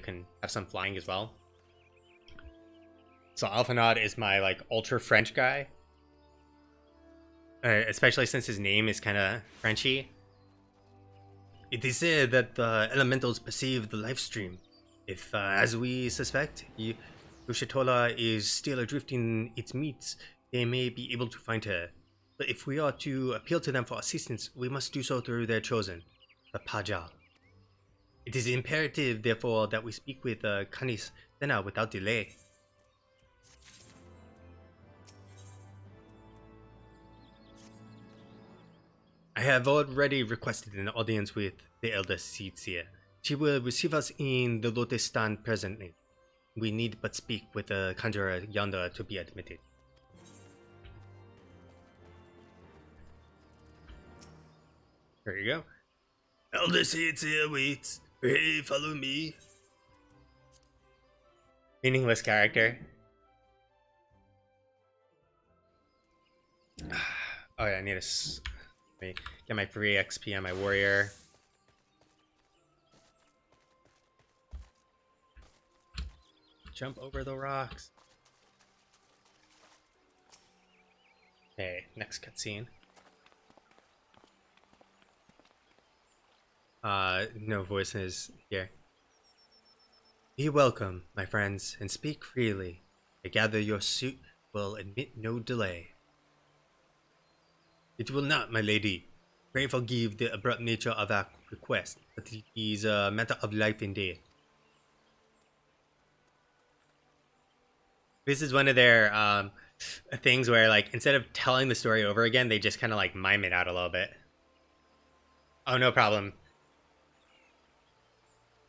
can have some flying as well. So Alphanod is my like ultra French guy, especially since his name is kind of Frenchy. It is said that the elementals perceive the life stream. If, as we suspect, Ushitola is still adrift in its meats, they may be able to find her. But if we are to appeal to them for assistance, we must do so through their chosen, the Pajal. It is imperative, therefore, that we speak with Kanis Sena without delay. I have already requested an audience with the Elder Seedseer. She will receive us in the Lotus Stand presently. We need but speak with the conjurer yonder to be admitted. There you go. Elder Seedseer waits. Hey, follow me. Meaningless character. Oh yeah, I need to get my free XP on my warrior. Jump over the rocks. Okay, next cutscene. No voices here. Be welcome, my friends, and speak freely. I gather your suit will admit no delay. It will not, my lady. Pray forgive the abrupt nature of our request, but it is a matter of life and death. This is one of their things where, like, instead of telling the story over again, they just kind of like mime it out a little bit. Oh, no problem.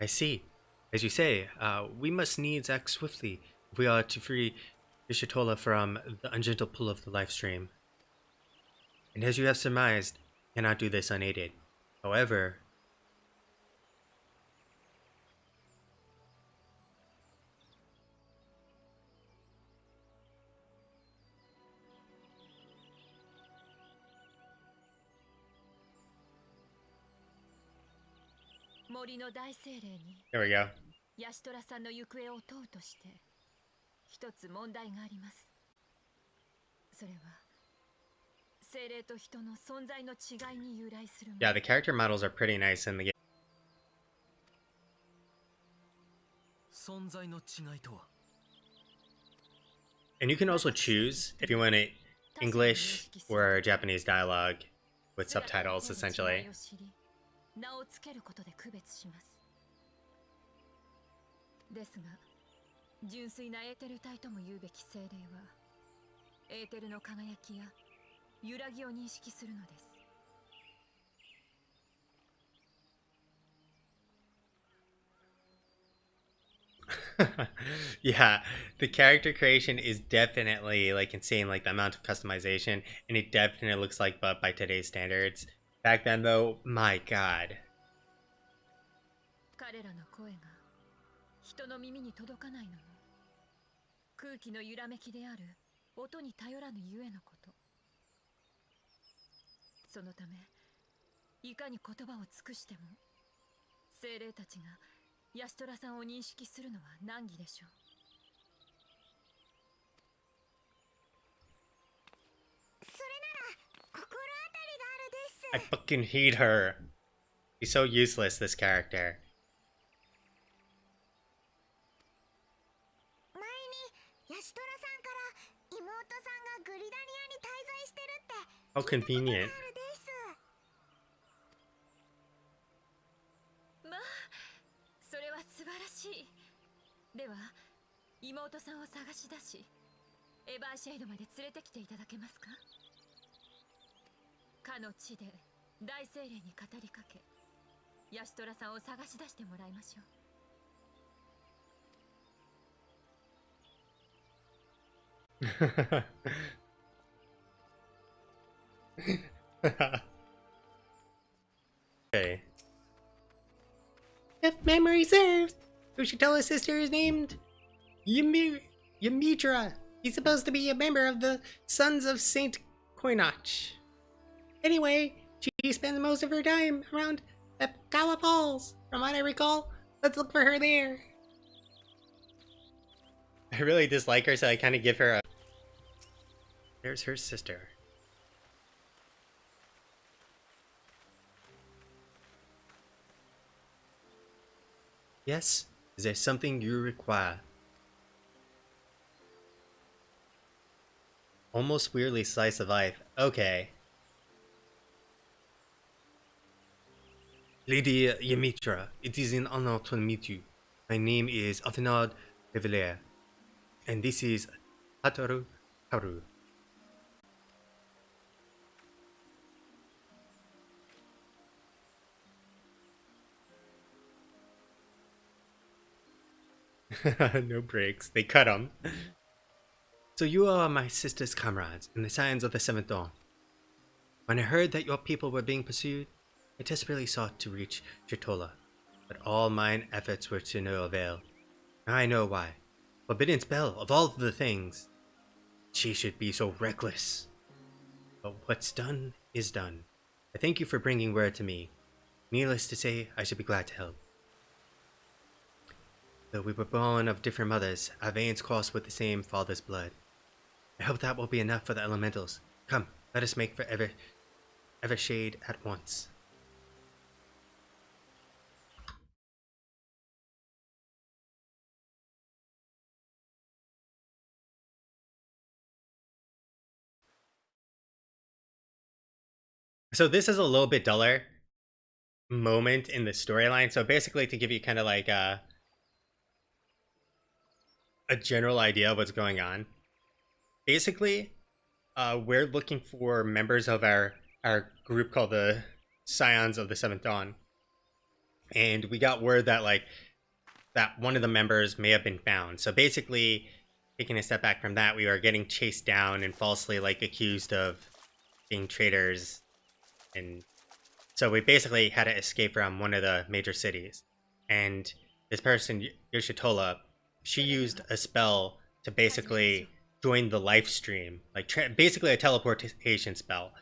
I see. As you say, we must needs act swiftly if we are to free Ishitola from the ungentle pull of the life stream. And as you have surmised, cannot do this unaided. However, there we go. ヤシトラさんの行方を問うとして一つ問題があります。それは精霊と人の存在の違いに由来するもの。 Yeah, the character models are pretty nice in the game. 存在の違いとは And you can also choose if you want it English or Japanese dialogue with subtitles, essentially. 名をつけることで区別します。ですが、純粋なエーテル体とも言うべき精霊は、エーテルの輝きや揺らぎを認識するのです。Yeah, the character creation is definitely like insane, like the amount of customization, and it definitely looks like but by today's standards. Back then though, my god. 彼らの声が人の耳に届かないのも空気の揺らめきである音に頼らぬゆえのこと。そのためいかに言葉を尽くしても精霊たちがヤシトラさんを認識するのは難儀でしょう。それなら心当たりがあるです。 I fucking hate her. She's so useless, this character. 前にヤシトラさんから妹さんがグリダニアに滞在してるって How convenient. まあそれは素晴らしい。では妹さんを探し出しエバーシェイドまで連れてきていただけますか。かの地で大精霊に語りかけヤシトラさんを探し出してもらいましょう。Okay. If memory serves, Ushitola's sister is named Ymidra. He's supposed to be a member of the Sons of Saint Koinach. Anyway, she spends most of her time around Epkawa Falls, from what I recall. Let's look for her there. I really dislike her, so I kind of give her a... There's her sister. Yes? Is there something you require? Almost weirdly slice of life. Okay. Lady Yamitra, it is an honor to meet you. My name is Athena Heavensward, and this is Hataru Haru. No breaks. They cut him. So you are my sister's comrades in the Scions of the Seventh Dawn. When I heard that your people were being pursued, I desperately sought to reach Chitola, but all mine efforts were to no avail. Now I know why. Forbidden spell of all the things. She should be so reckless. But what's done is done. I thank you for bringing word to me. Needless to say, I should be glad to help. Though we were born of different mothers, our veins cross with the same father's blood. I hope that will be enough for the elementals. Come, let us make for Evershade at once. So this is a little bit duller moment in the storyline. So basically, to give you kind of like a general idea of what's going on. Basically, we're looking for members of our group called the Scions of the Seventh Dawn, and we got word that that one of the members may have been found. So basically, taking a step back from that, we are getting chased down and falsely accused of being traitors, and so we basically had to escape from one of the major cities. And this person, Yoshitola, she used a spell to basically join the life stream, basically a teleportation spell.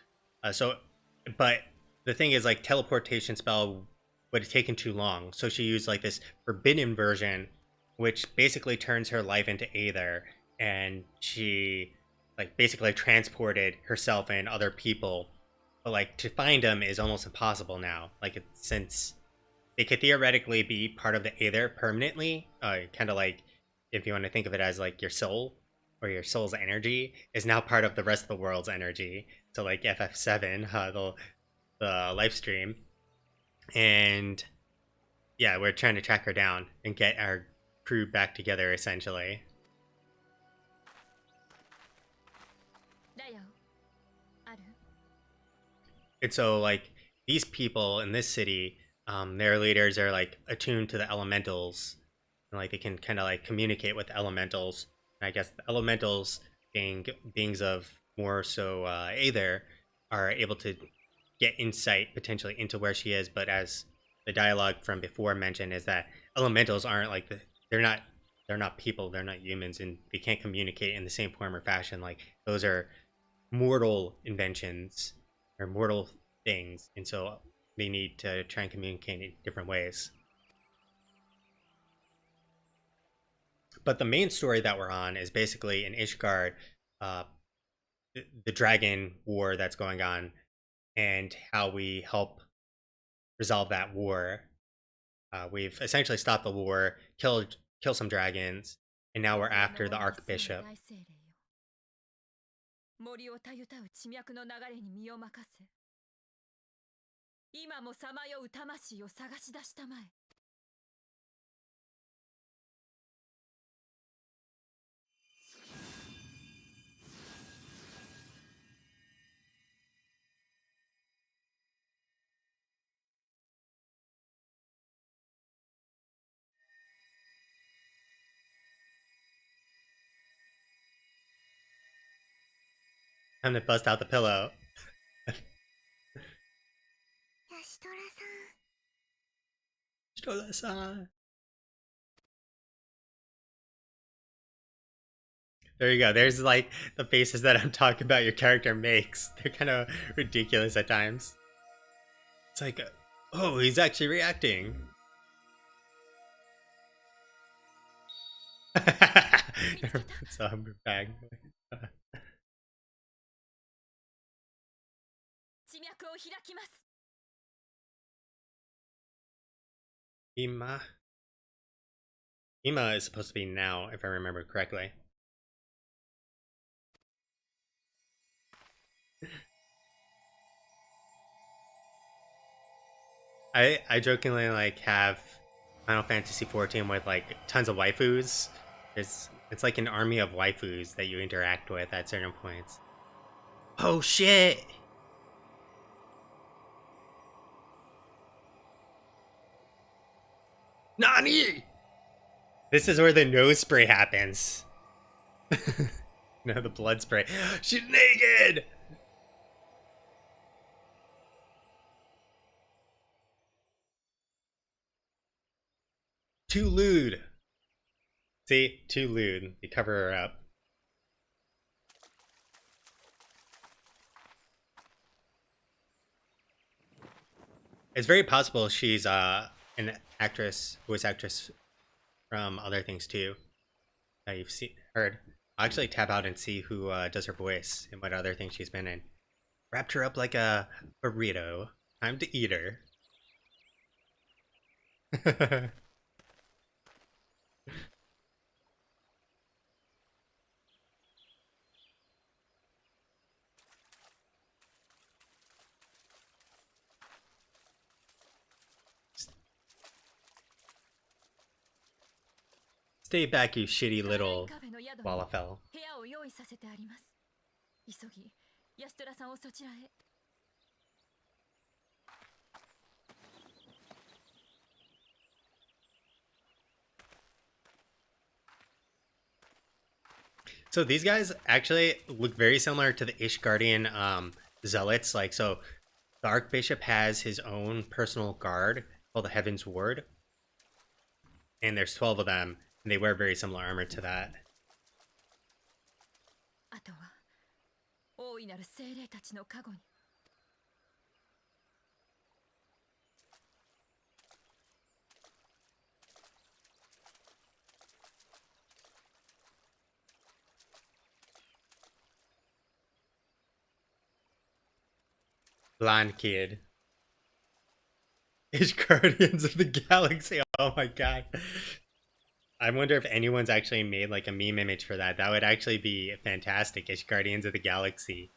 But the thing is, teleportation spell would have taken too long, so she used this forbidden version, which basically turns her life into Aether, and she basically transported herself and other people. But to find them is almost impossible now. Since they could theoretically be part of the Aether permanently, kind of if you want to think of it as your soul, or your soul's energy is now part of the rest of the world's energy. So FF7, the life stream, and yeah, we're trying to track her down and get our crew back together essentially. And so these people in this city, their leaders are attuned to the elementals, and they can kind of communicate with the elementals. And I guess the elementals, being beings of more so Aether, are able to get insight potentially into where she is. But as the dialogue from before mentioned, is that elementals aren't they're not people, they're not humans, and they can't communicate in the same form or fashion. Those are mortal inventions or mortal things, and so they need to try and communicate in different ways. But the main story that we're on is basically in Ishgard, the dragon war that's going on, and how we help resolve that war. We've essentially stopped the war, kill some dragons, and now we're after the Archbishop. 森をたゆたう地脈の流れに身を任せ、今もさまよう魂を探し出したまえ。Time to bust out the pillow. Shitola-san. There you go. There's the faces that I'm talking about your character makes. They're kind of ridiculous at times. It's oh, he's actually reacting. So I'm back. 地脈を開きます。 Ima. Ima is supposed to be now, if I remember correctly. I jokingly like have Final Fantasy XIV with like tons of waifus. It's like an army of waifus that you interact with at certain points. Oh shit! Nani! This is where the nose spray happens. No, the blood spray. She's naked! Too lewd. See? Too lewd. They cover her up. It's very possible she's an actress, voice actress from other things too. That you've heard. I'll actually tab out and see who does her voice and what other things she's been in. Wrapped her up like a burrito. Time to eat her. Stay back, you shitty little Wallafell. 部屋を用意させてあります。急ぎ、安虎さんをそちらへ。 So these guys actually look very similar to the Ishgardian zealots. Like, so the Archbishop has his own personal guard called the Heavensward. And there's 12 of them, and they wear very similar armor to that. あとは大いなる精霊たちの加護に。 Blonde kid. Ishgardians of the Galaxy. Oh my god. I wonder if anyone's actually made like a meme image for that. That would actually be fantastic. Ishgardians of the Galaxy.